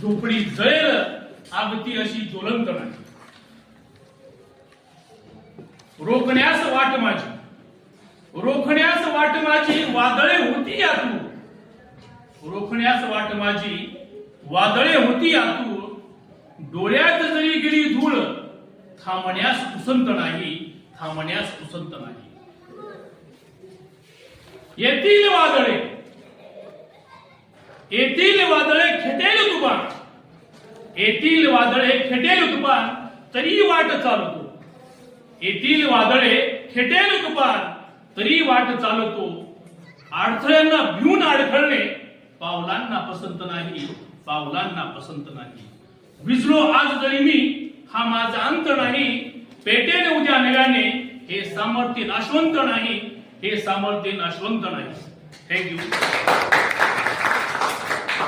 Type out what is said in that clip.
झोपडी जळेल आगती अशी ज्वलंत नाही. रोखण्यास वाट माझी, रोखण्यास वाट माझी वादळे होती यातू. रोखण्यास वाट माझी वादळे होती यातू. डोळ्यात जरी गेली धूळ थांबण्यास उसंत नाही, थांबण्यास उसंत नाही. येतील वादळे, येतील वादळे खेटेल तुफान, येतील वादळे खेटेल तुफान तरी वाट चालतो. येतील वादळे खेटेल तुफान तरी वाट चालतो. अडथळ्यांना भिवून अडखळणे पावलांना पसंत नाही, पावलांना पसंत नाही. विजलो आज जरी मी हा माझा अंत नाही. पेटेल उद्या नव्याने हे सामर्थ्य नाशवंत नाही, हे सामर्थ्य नाशवंत नाही. थँक्यू.